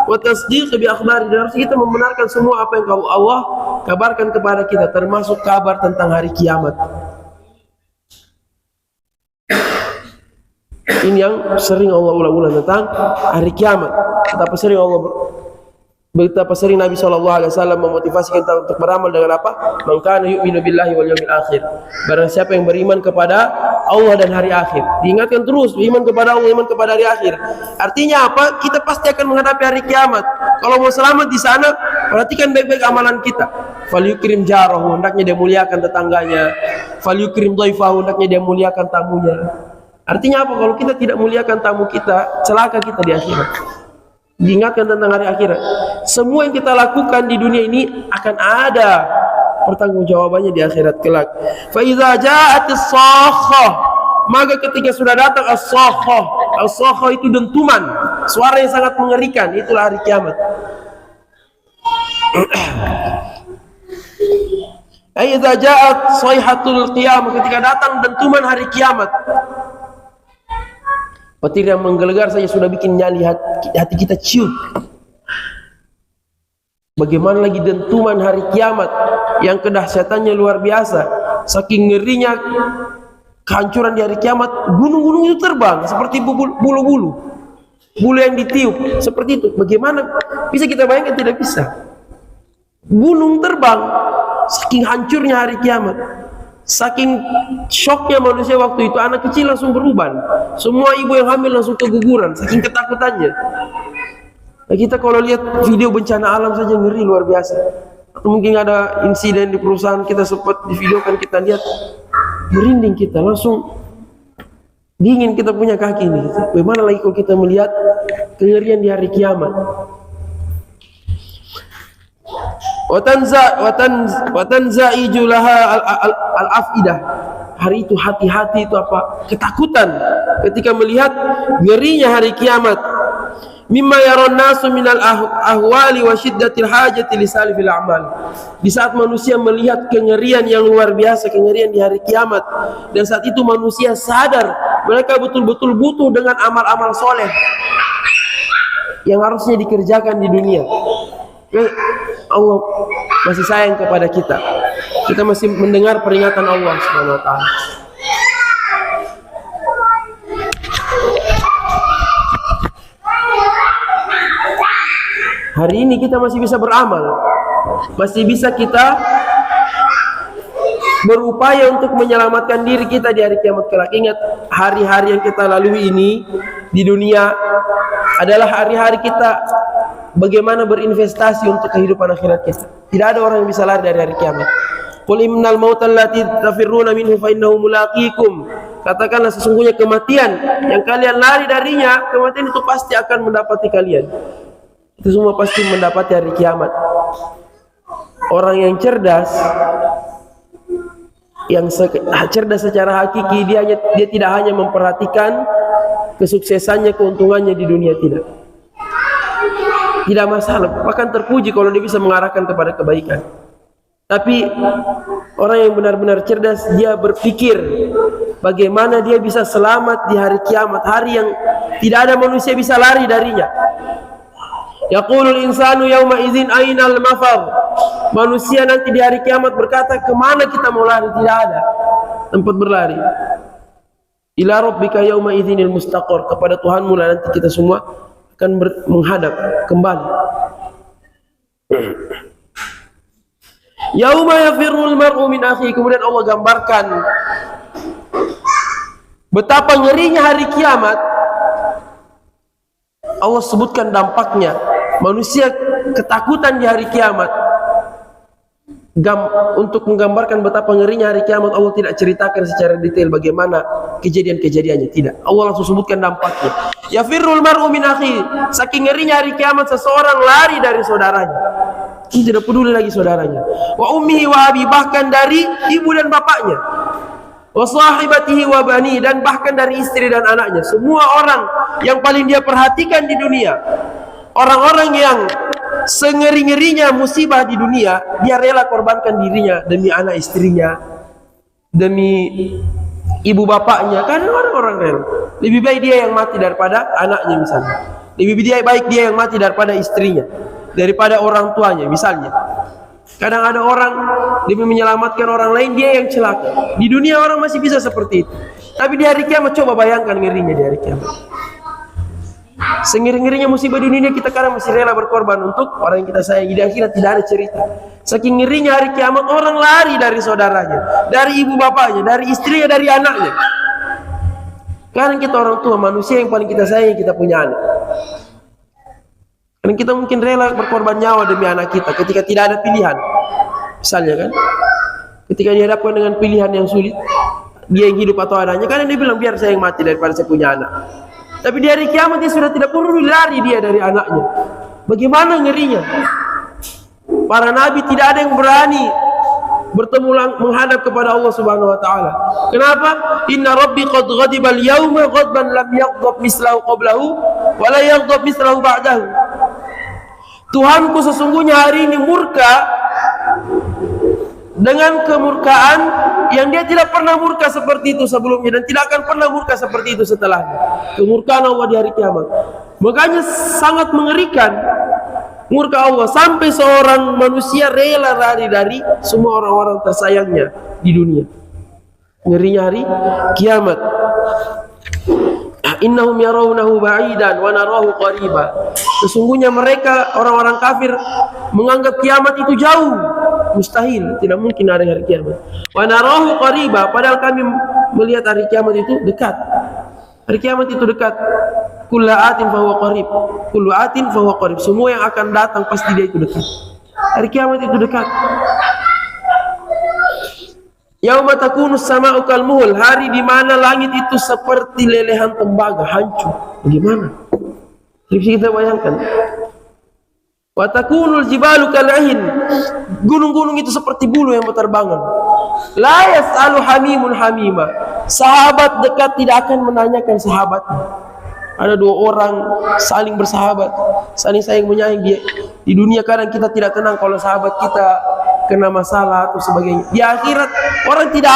wa tasdiq bi akhbari, dan harusnya kita membenarkan semua apa yang Allah kabarkan kepada kita, termasuk kabar tentang hari kiamat. Ini yang sering Allah ulang-ulang tentang hari kiamat. Betapa sering Nabi SAW memotivasi kita untuk beramal dengan apa? Man kana yu'minu billahi wal yawmil akhir. Barang siapa yang beriman kepada Allah dan hari akhir. Diingatkan terus, iman kepada Allah, iman kepada hari akhir. Artinya apa? Kita pasti akan menghadapi hari kiamat. Kalau mau selamat di sana, perhatikan baik-baik amalan kita. Falyukrim jarahu, hendaknya dia muliakan tetangganya. Falyukrim dhaifahu, hendaknya dia muliakan tamunya. Artinya apa? Kalau kita tidak muliakan tamu kita, celaka kita di akhirat. Diingatkan tentang hari akhirat. Semua yang kita lakukan di dunia ini akan ada pertanggungjawabannya di akhirat kelak. Fa iza ja'atis sakhah, maka ketika sudah datang as-sakhah, as-sakhah itu dentuman, suara yang sangat mengerikan, itulah hari kiamat. Iza ja'at sayhatul qiyamah, ketika datang dentuman hari kiamat. Petir yang menggelegar saja sudah bikin nyali hati kita ciut. Bagaimana lagi dentuman hari kiamat yang kedahsyatannya luar biasa. Saking ngerinya kehancuran di hari kiamat, gunung-gunung itu terbang seperti bulu-bulu. Bulu yang ditiup seperti itu. Bagaimana bisa kita bayangkan? Tidak bisa. Gunung terbang, saking hancurnya hari kiamat. Saking syoknya manusia waktu itu, anak kecil langsung beruban. Semua ibu yang hamil langsung keguguran, saking ketakutannya. Nah, kita kalau lihat video bencana alam saja ngeri luar biasa. Atau mungkin ada insiden di perusahaan kita sempat di video kan, kita lihat merinding, kita langsung dingin kita punya kaki ini. Bagaimana lagi kalau kita melihat kengerian di hari kiamat? Watanza'iju laha al-afidah. Hari itu hati-hati itu apa? Ketakutan ketika melihat ngerinya hari kiamat. Mimma yaron nasu minal ahwali wa syiddatil hajati li salifil a'mal. Di saat manusia melihat kengerian yang luar biasa, kengerian di hari kiamat, dan saat itu manusia sadar mereka betul-betul butuh dengan amal-amal soleh yang harusnya dikerjakan di dunia. Allah masih sayang kepada kita. Kita masih mendengar peringatan Allah Subhanahu wa taala. Hari ini kita masih bisa beramal. Masih bisa kita berupaya untuk menyelamatkan diri kita di hari kiamat kelak. Ingat, hari-hari yang kita lalui ini di dunia adalah hari-hari kita bagaimana berinvestasi untuk kehidupan akhirat kita. Tidak ada orang yang bisa lari dari hari kiamat. Qul innal mautal lati tafirruna minhu fa innahu mulaqikum. Katakanlah sesungguhnya kematian yang kalian lari darinya, kematian itu pasti akan mendapati kalian. Itu semua pasti mendapati hari kiamat. Orang yang cerdas, yang cerdas secara hakiki, dia tidak hanya memperhatikan kesuksesannya, keuntungannya di dunia, tidak masalah, bahkan terpuji kalau dia bisa mengarahkan kepada kebaikan. Tapi orang yang benar-benar cerdas, dia berpikir bagaimana dia bisa selamat di hari kiamat, hari yang tidak ada manusia bisa lari darinya. Yaqulul insanu yauma idzin ainal mafar. Manusia nanti di hari kiamat berkata, kemana kita mau lari? Tidak ada tempat berlari. Ila rabbika yauma idzinil mustaqar. Kepada Tuhanmu lah nanti kita semua akan menghadap kembali. Yauma yafirrul mar'u min akhi. Kemudian Allah gambarkan betapa ngerinya hari kiamat. Allah sebutkan dampaknya. Manusia ketakutan di hari kiamat. Untuk menggambarkan betapa ngerinya hari kiamat, Allah tidak ceritakan secara detail bagaimana kejadian-kejadiannya, tidak. Allah langsung sebutkan dampaknya. Yafirrul mar'u min akhi. Saking ngerinya hari kiamat, seseorang lari dari saudaranya. Ini tidak peduli lagi saudaranya. Wa ummihi wa abi, bahkan dari ibu dan bapaknya. Wa sahibatihi wa bani, dan bahkan dari istri dan anaknya. Semua orang yang paling dia perhatikan di dunia, Orang-orang yang sengeri-ngerinya musibah di dunia, dia rela korbankan dirinya demi anak istrinya, demi ibu bapaknya. Karena orang-orang rela. Lebih baik dia yang mati daripada anaknya misalnya. Lebih baik dia yang mati daripada istrinya, daripada orang tuanya misalnya. Kadang ada orang demi menyelamatkan orang lain dia yang celaka. Di dunia orang masih bisa seperti itu. Tapi di hari kiamat coba bayangkan ngerinya di hari kiamat. Sengeri-ngerinya musibah di dunia kita kadang masih rela berkorban untuk orang yang kita sayangi. Di akhirat tidak ada cerita. Saking ngerinya hari kiamat, orang lari dari saudaranya, dari ibu bapaknya, dari istrinya, dari anaknya. Karena kita orang tua, manusia yang paling kita sayangi, kita punya anak. Karena kita mungkin rela berkorban nyawa demi anak kita ketika tidak ada pilihan. Misalnya kan, ketika dihadapkan dengan pilihan yang sulit, dia yang hidup atau adanya, karena dia bilang biar saya yang mati daripada saya punya anak. Tapi di hari kiamat dia sudah tidak perlu lari dia dari anaknya. Bagaimana ngerinya? Para nabi tidak ada yang berani bertemu menghadap kepada Allah Subhanahu wa taala. Kenapa? Inna rabbi qad ghadiba al-yawma ghadban lam yaghdab mislahu qablahu wa la yaghdab mislahu ba'dahu. Tuhanku sesungguhnya hari ini murka dengan kemurkaan yang dia tidak pernah murka seperti itu sebelumnya dan tidak akan pernah murka seperti itu setelahnya. Kemurkaan Allah di hari kiamat. Makanya sangat mengerikan murka Allah sampai seorang manusia rela lari dari semua orang-orang tersayangnya di dunia. Ngerinya hari kiamat. Innahum yarawnahu ba'idan wa narahu qariba. Sesungguhnya mereka orang-orang kafir menganggap kiamat itu jauh, mustahil, tidak mungkin ada hari kiamat. Wa narahu qariba, padahal kami melihat hari kiamat itu dekat. Hari kiamat itu dekat. Kullu atin fa huwa qarib. Kullu atin fa huwa qarib. Semua yang akan datang pasti dia itu dekat. Hari kiamat itu dekat. Yauma takunu as-sama'u kalmuhul, hari di mana langit itu seperti lelehan tembaga, hancur. Bagaimana? Bisa kita bayangkan. Wa takunul jibalu kal'ahin, gunung-gunung itu seperti bulu yang berterbangan. La yas'alu hamimun hamima, sahabat dekat tidak akan menanyakan sahabatnya. Ada dua orang saling bersahabat, saling sayang menyayangi dia. Di dunia kadang kita tidak tenang kalau sahabat kita kena masalah atau sebagainya. Di akhirat orang tidak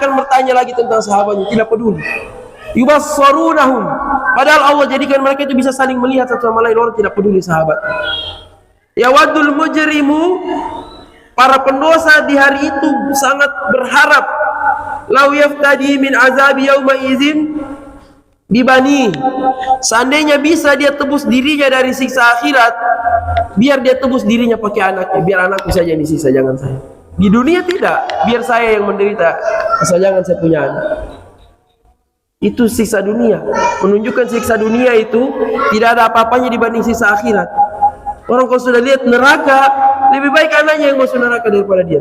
akan bertanya lagi tentang sahabatnya, tidak peduli. Yubassarunahum, padahal Allah jadikan mereka itu bisa saling melihat satu sama lain, orang tidak peduli sahabat. Yawaddul mujrimu, para pendosa di hari itu sangat berharap lau yaftadi min azabi yauma idzin bibani, seandainya bisa dia tebus dirinya dari siksa akhirat, biar dia tebus dirinya pakai anaknya, biar anakku saja yang disiksa, jangan saya. Di dunia tidak, biar saya yang menderita, asal jangan saya punya anak. Itu siksa dunia, menunjukkan siksa dunia itu tidak ada apa-apanya dibanding siksa akhirat. Orang kalau sudah lihat neraka, lebih baik anaknya yang masuk neraka daripada dia.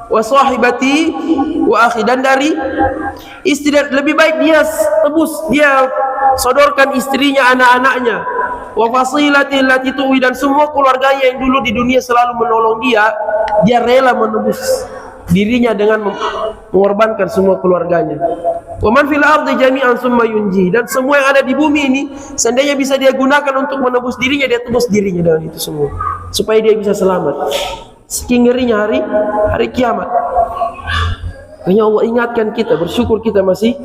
Wa sahibati wa akhi, dan dari istri, lebih baik dia tebus, dia sodorkan istrinya, anak-anaknya. Wa fasilati allati tuwi, dan semua keluarganya yang dulu di dunia selalu menolong dia, dia rela menebus dirinya dengan mengorbankan semua keluarganya. Wa man fil ardi jami'an summa yunji, dan semua yang ada di bumi ini seandainya bisa dia gunakan untuk menebus dirinya, dia tebus dirinya dengan itu semua supaya dia bisa selamat. Saking ngerinya hari kiamat. Hanya Allah ingatkan kita, bersyukur kita masih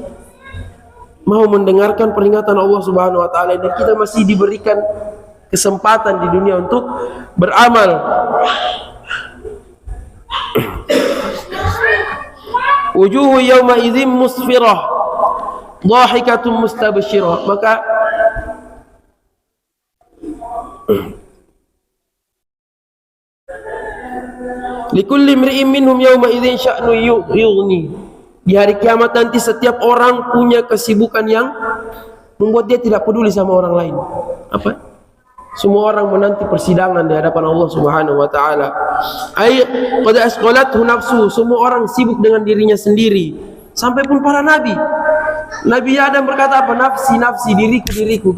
mau mendengarkan peringatan Allah Subhanahu wa taala, dan kita masih diberikan kesempatan di dunia untuk beramal. Wujuhu yawma idzin musfirah dhahikatun mustabshirah, maka likulli imri'in minhum yawma idzin sya'nu yughni. Di hari kiamat nanti setiap orang punya kesibukan yang membuat dia tidak peduli sama orang lain. Apa? Semua orang menanti persidangan di hadapan Allah Subhanahu wa taala. Ay qad asqalathu nafsuhu, semua orang sibuk dengan dirinya sendiri. Sampai pun para nabi. Nabi Adam berkata apa? Nafsi nafsi, diriku diriku.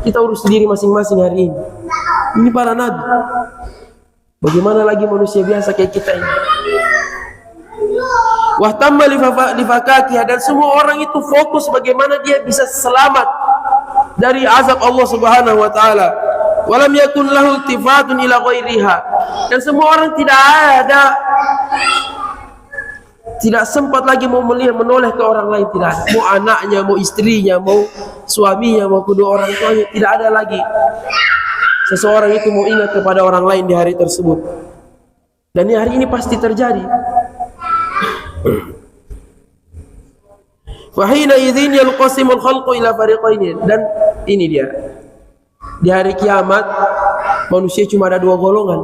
Kita urus sendiri masing-masing hari ini. Ini para nabi. Bagaimana lagi manusia biasa kayak kita ini? Wahtamma li fakakih, dan semua orang itu fokus bagaimana dia bisa selamat dari azab Allah Subhanahu wa taala. Walam yakun lahu iltifatun ila ghairiha. Dan semua orang tidak sempat lagi mau melihat menoleh ke orang lain, tidak ada. Mau anaknya, mau istrinya, mau suaminya, mau kedua orang tuanya, tidak ada lagi seseorang itu mau ingat kepada orang lain di hari tersebut. Dan di hari ini pasti terjadi. Wa hina idzin yalqasimul khalqu ila fariqain. Dan ini dia. Di hari kiamat manusia cuma ada dua golongan.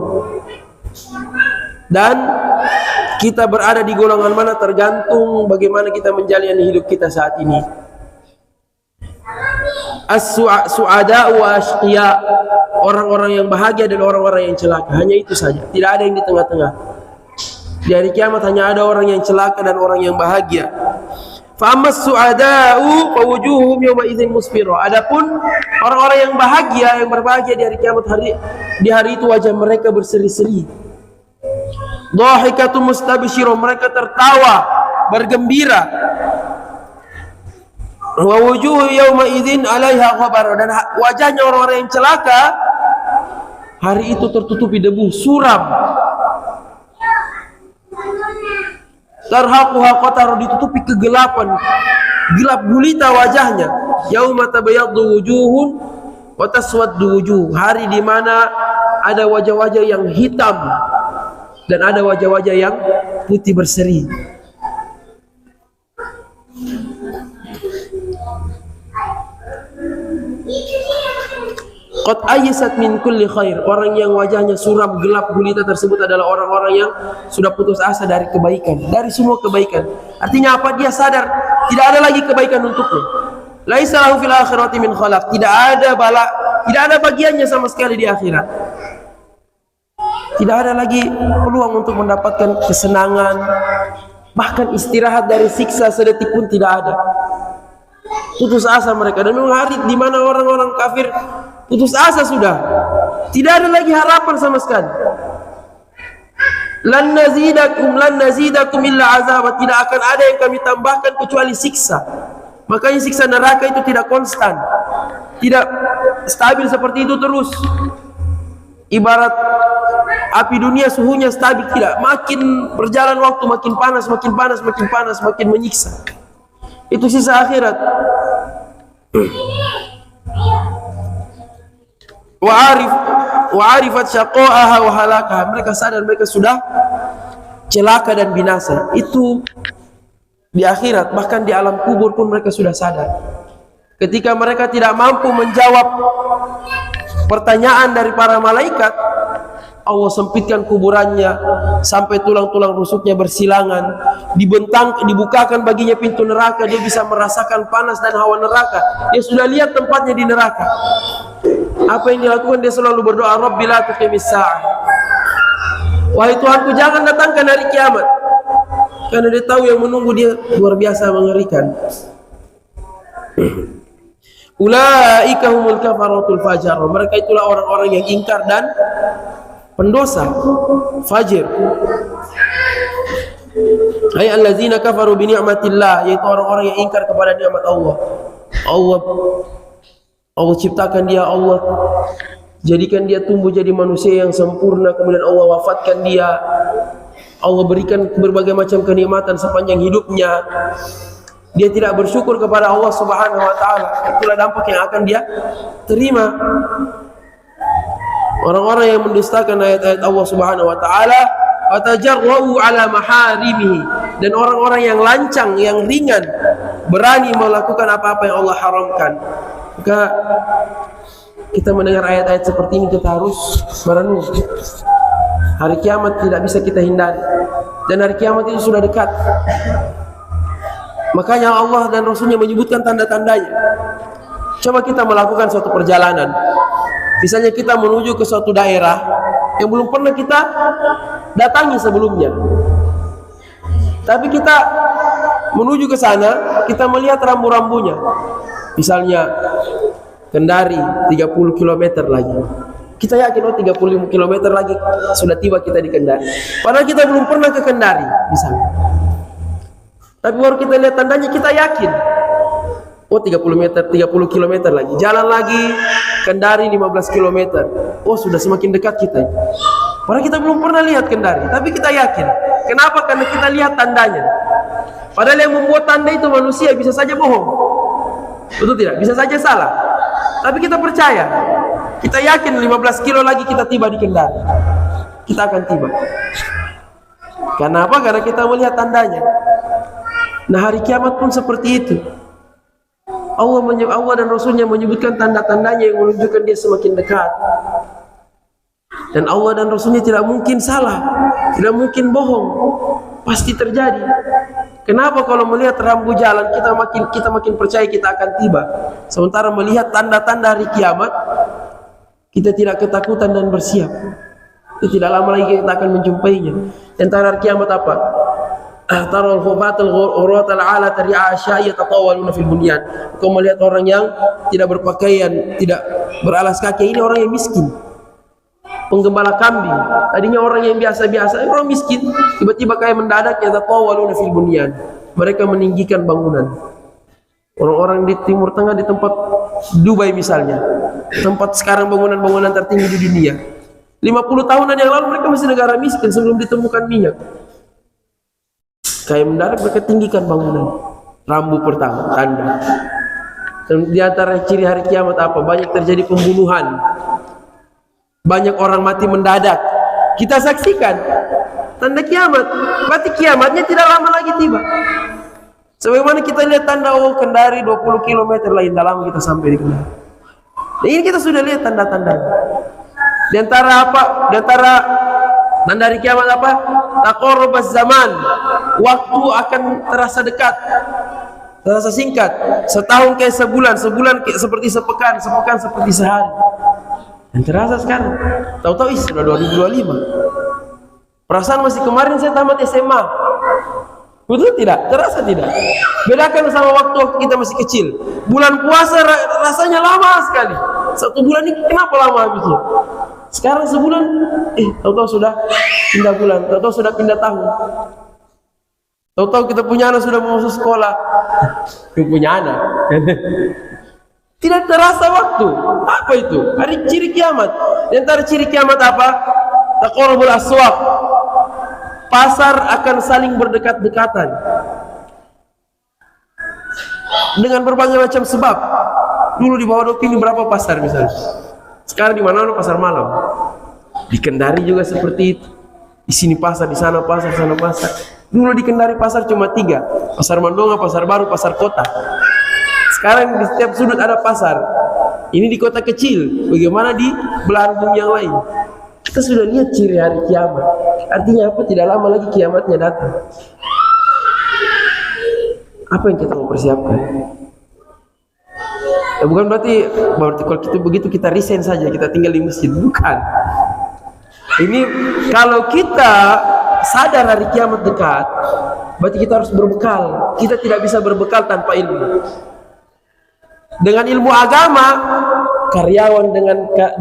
Dan kita berada di golongan mana tergantung bagaimana kita menjalani hidup kita saat ini. As-su'ada wa ashqiya, orang-orang yang bahagia dan orang-orang yang celaka. Hanya itu saja, tidak ada yang di tengah-tengah. Di hari kiamat hanya ada orang yang celaka dan orang yang bahagia. Fa ammas su'ada'u fa wujuhum yawma idzin musfira. Adapun orang-orang yang bahagia, yang berbahagia di hari kiamat, di hari itu wajah mereka berseri-seri. Dhahikatu mustabsyirah, mereka tertawa bergembira. Wa wujuhu yawma idzin 'alaiha ghabar, dan wajahnya orang-orang yang celaka hari itu tertutupi debu, suram. Tarhaquha qatar, ditutupi kegelapan, gelap gulita wajahnya. Yauma tabayyaddu wujuhun wa taswaddu wujuh, hari di mana ada wajah-wajah yang hitam dan ada wajah-wajah yang putih berseri. Qad ayyasat min kulli khair, orang yang wajahnya suram gelap gulita tersebut adalah orang-orang yang sudah putus asa dari kebaikan, dari semua kebaikan. Artinya apa? Dia sadar tidak ada lagi kebaikan untuknya. Laisa lahu fil akhirati min khalaq, tidak ada bagiannya sama sekali di akhirat. Tidak ada lagi peluang untuk mendapatkan kesenangan, bahkan istirahat dari siksa sedetik pun tidak ada. Putus asa mereka. Dan memang hari di mana orang-orang kafir putus asa sudah, tidak ada lagi harapan sama sekali. Lan nazidakum illa azab, tidak akan ada yang kami tambahkan kecuali siksa. Makanya siksa neraka itu tidak konstan, tidak stabil seperti itu terus. Ibarat api dunia suhunya stabil, tidak. Makin berjalan waktu makin panas, makin panas, makin panas, makin menyiksa. Itu sisa akhirat. Wa arifat syaqa'aha wa halakaha, mereka sadar mereka sudah celaka dan binasa. Itu di akhirat, bahkan di alam kubur pun mereka sudah sadar. Ketika mereka tidak mampu menjawab pertanyaan dari para malaikat, Allah sempitkan kuburannya sampai tulang-tulang rusuknya bersilangan, dibukakan baginya pintu neraka, dia bisa merasakan panas dan hawa neraka. Dia sudah lihat tempatnya di neraka. Apa yang dilakukan? Dia selalu berdoa, Rabbi la tuqimis sa'ah, wahai Tuhanku jangan datangkan hari kiamat, karena dia tahu yang menunggu dia luar biasa mengerikan. Ulaika humul kafaratul fajar, mereka itulah orang-orang yang ingkar dan pendosa fajir. Hai allazina kafaru bi ni'matillah, yaitu orang-orang yang ingkar kepada nikmat Allah. Allah ciptakan dia, Allah jadikan dia tumbuh jadi manusia yang sempurna, kemudian Allah wafatkan dia. Allah berikan berbagai macam kenikmatan sepanjang hidupnya. Dia tidak bersyukur kepada Allah Subhanahu wa taala. Itulah dampak yang akan dia terima. Orang-orang yang mendustakan ayat-ayat Allah Subhanahu wa taala, watajarra'u ala maharimihi, dan orang-orang yang lancang, yang ringan, berani melakukan apa-apa yang Allah haramkan. Maka kita mendengar ayat-ayat seperti ini, kita harus merenung. Hari kiamat tidak bisa kita hindari, dan hari kiamat itu sudah dekat. Makanya Allah dan Rasulnya menyebutkan tanda-tandanya. Coba kita melakukan suatu perjalanan, misalnya kita menuju ke suatu daerah yang belum pernah kita datangi sebelumnya, tapi kita menuju ke sana, kita melihat rambu-rambunya. Misalnya Kendari 30 km lagi, kita yakin 30 km lagi sudah tiba kita di Kendari, padahal kita belum pernah ke Kendari misalnya. Tapi baru kita lihat tandanya, kita yakin Oh 30 meter, 30 kilometer lagi. Jalan lagi, Kendari 15 kilometer. Oh sudah semakin dekat kita. Padahal kita belum pernah lihat Kendari, tapi kita yakin. Kenapa? Karena kita lihat tandanya. Padahal yang membuat tanda itu manusia, bisa saja bohong. Betul tidak? Bisa saja salah. Tapi kita percaya. Kita yakin 15 kilo lagi kita tiba di Kendari. Kita akan tiba. Kenapa? Karena kita melihat tandanya. Nah hari kiamat pun seperti itu. Allah dan Rasulnya menyebutkan tanda-tandanya yang menunjukkan dia semakin dekat. Dan Allah dan Rasulnya tidak mungkin salah, tidak mungkin bohong, pasti terjadi. Kenapa? Kalau melihat rambu jalan kita makin percaya kita akan tiba. Sementara melihat tanda-tanda hari kiamat, kita tidak ketakutan dan bersiap. Tidak lama lagi kita akan menjumpainya. Dan tanda hari kiamat apa? Taral khufatal ghuratal ala tari'a syai yatatawaluna fil bunyan. Kau melihat orang yang tidak berpakaian, tidak beralas kaki, ini orang yang miskin. Penggembala kambing. Tadinya orang yang biasa-biasa, orang miskin, tiba-tiba kayak mendadak yatatawaluna fil bunyan. Mereka meninggikan bangunan. Orang-orang di Timur Tengah, di tempat Dubai misalnya, tempat sekarang bangunan-bangunan tertinggi di dunia. 50 tahunan yang lalu mereka masih negara miskin sebelum ditemukan minyak. Kayak mendadak mereka tinggikan bangunan. Rambu pertama, tanda. Dan di antara ciri hari kiamat apa? Banyak terjadi pembunuhan. Banyak orang mati mendadak. Kita saksikan tanda kiamat. Berarti kiamatnya tidak lama lagi tiba. Sebagaimana kita lihat tanda Kendari 20 km lain dalam kita sampai di Kendari. Nah, ini kita sudah lihat tanda-tandanya. Di antara apa? Di antara tanda hari kiamat apa? Taqarrubaz zaman. Waktu akan terasa dekat, terasa singkat. Setahun kayak sebulan, sebulan kayak seperti sepekan, sepekan seperti sehari. Dan terasa sekarang. Tahu-tahu sudah 2025. Perasaan masih kemarin saya tamat SMA. Betul tidak? Terasa tidak? Bedakan sama waktu kita masih kecil. Bulan puasa rasanya lama sekali. 1 bulan ini kenapa lama habisnya? Sekarang sebulan, tahu-tahu sudah pindah bulan, tahu-tahu sudah pindah tahun. Tahu-tahu kita punya anak sudah mau masuk sekolah. Kita punya anak. Tidak terasa waktu. Apa itu? Hari ciri kiamat. Di antara ciri kiamat apa? Taqarrubul aswaq. Pasar akan saling berdekat-dekatan. Dengan berbagai macam sebab. Dulu di bawah Dopi ini berapa pasar misalnya? Sekarang di mana-mana pasar malam. Di Kendari juga seperti itu. Di sini pasar, di sana pasar, sana pasar. Dulu di Kendari pasar cuma 3. Pasar Mandonga, Pasar Baru, Pasar Kota. Sekarang di setiap sudut ada pasar. Ini di kota kecil. Bagaimana di belahan bumi yang lain? Kita sudah lihat ciri hari kiamat. Artinya apa? Tidak lama lagi kiamatnya datang. Apa yang kita mau persiapkan? Ya, bukan berarti kalau kita begitu kita resign saja, kita tinggal di masjid. Bukan. Ini kalau kita sadar hari kiamat dekat, berarti kita harus berbekal. Kita tidak bisa berbekal tanpa ilmu. Dengan ilmu agama, karyawan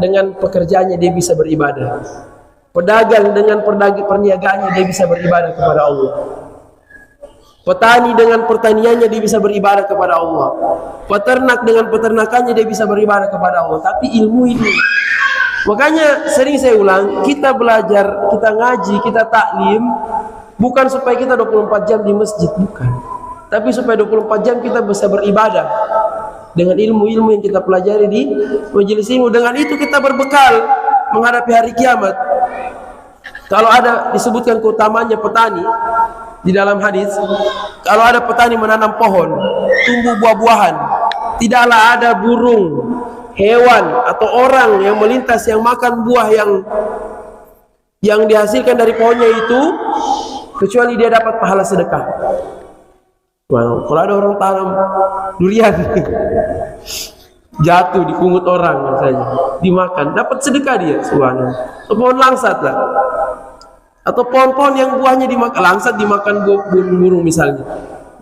dengan pekerjaannya dia bisa beribadah. Pedagang dengan perniagaannya dia bisa beribadah kepada Allah. Petani dengan pertaniannya dia bisa beribadah kepada Allah. Peternak dengan peternakannya dia bisa beribadah kepada Allah. Tapi ilmu ini, makanya sering saya ulang, kita belajar, kita ngaji, kita taklim, bukan supaya kita 24 jam di masjid, bukan. Tapi supaya 24 jam kita bisa beribadah dengan ilmu-ilmu yang kita pelajari di majelis ilmu. Dengan itu kita berbekal menghadapi hari kiamat. Kalau ada disebutkan keutamaannya petani di dalam hadis, kalau ada petani menanam pohon, tumbuh buah-buahan, tidaklah ada burung, hewan atau orang yang melintas yang makan buah yang dihasilkan dari pohonnya itu, kecuali dia dapat pahala sedekah. Wow, kalau ada orang tanam durian jatuh di pungut orang misalnya, dimakan, dapat sedekah dia, subhanallah. Atau pohon langsat lah, atau pohon-pohon yang buahnya dimakan, langsat dimakan burung misalnya,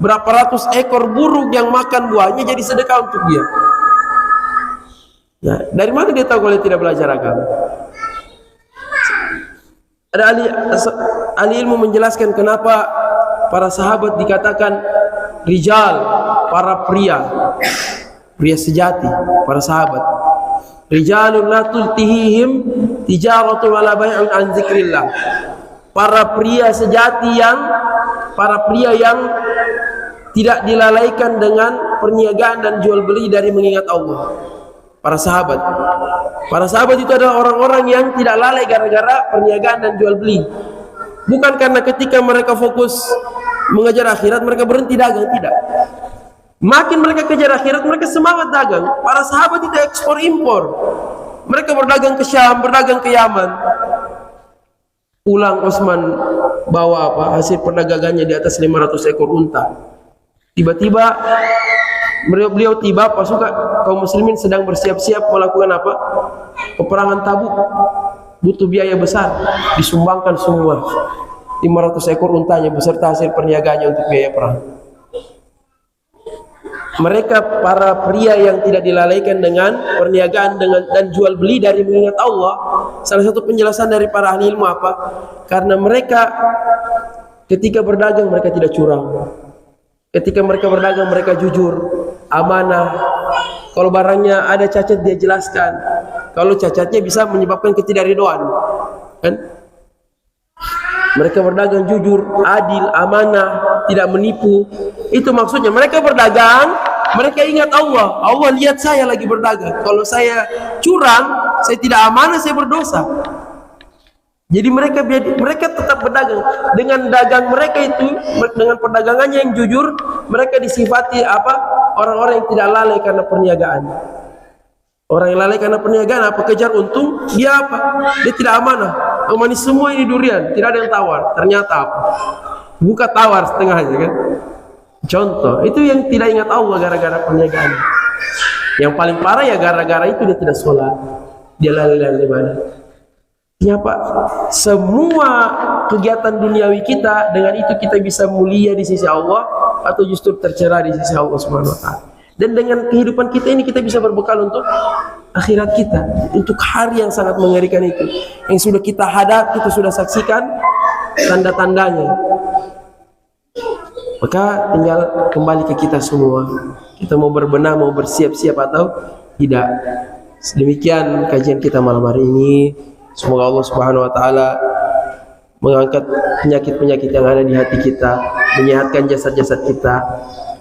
berapa ratus ekor burung yang makan buahnya jadi sedekah untuk dia. Nah, dari mana dia tahu kalau dia tidak belajar agama? Ada ahli ilmu menjelaskan kenapa para sahabat dikatakan rijal, para pria sejati, para sahabat. Rijalun la tultihim tijaratu wala bai'un an dzikrillah. Para pria sejati para pria yang tidak dilalaikan dengan perniagaan dan jual beli dari mengingat Allah. Para sahabat itu adalah orang-orang yang tidak lalai gara-gara perniagaan dan jual beli. Bukan karena ketika mereka fokus mengejar akhirat mereka berhenti dagang, tidak. Makin mereka kejar akhirat mereka semangat dagang. Para sahabat itu ekspor impor. Mereka berdagang ke Syam, berdagang ke Yaman. Pulang Utsman bawa hasil perdagangannya di atas 500 ekor unta. Tiba-tiba beliau tiba pasukan kaum muslimin sedang bersiap-siap melakukan peperangan Tabuk. Butuh biaya besar, disumbangkan semua 500 ekor untanya beserta hasil perniagaannya untuk biaya perang. Mereka para pria yang tidak dilalaikan dengan perniagaan dan jual beli dari mengingat Allah. Salah satu penjelasan dari para ahli ilmu apa? Karena mereka ketika berdagang mereka tidak curang. Ketika mereka berdagang mereka jujur, amanah. Kalau barangnya ada cacat dia jelaskan. Kalau cacatnya bisa menyebabkan ketidakridhaan, kan? Mereka berdagang jujur, adil, amanah, tidak menipu. Itu maksudnya. Mereka berdagang, mereka ingat Allah. Allah lihat saya lagi berdagang. Kalau saya curang, saya tidak amanah, saya berdosa. Jadi mereka tetap berdagang. Dengan dagang mereka itu, dengan perdagangannya yang jujur, mereka disifati orang-orang yang tidak lalai karena perniagaan. Orang yang lalai karena perniagaan kejar untung, dia dia tidak amanah. Manis semua ini durian, tidak ada yang tawar. Ternyata buka tawar setengahnya, kan? Contoh, itu yang tidak ingat Allah gara-gara perniagaan. Yang paling parah ya gara-gara itu dia tidak sholat, dia lalai dalam ibadah. Ya Pak, semua kegiatan duniawi kita dengan itu kita bisa mulia di sisi Allah atau justru tercela di sisi Allah Subhanahu wa taala. Dan dengan kehidupan kita ini kita bisa berbekal untuk akhirat kita, untuk hari yang sangat mengerikan itu, yang sudah kita hadap, kita sudah saksikan tanda-tandanya. Maka tinggal kembali ke kita semua. Kita mau berbenah, mau bersiap-siap atau tidak. Demikian kajian kita malam hari ini. Semoga Allah Subhanahu wa taala mengangkat penyakit-penyakit yang ada di hati kita, menyehatkan jasad-jasad kita,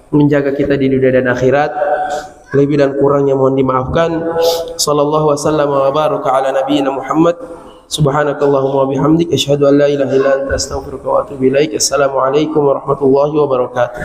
menjaga kita di dunia dan akhirat. Lebih dan kurangnya mohon dimaafkan. Sallallahu wasallam wa baraka ala nabiyyina Muhammad. Subhanakallahumma wa bihamdik asyhadu an la ilaha illa anta astaghfiruka wa atubu ilaik. Assalamualaikum warahmatullahi wabarakatuh.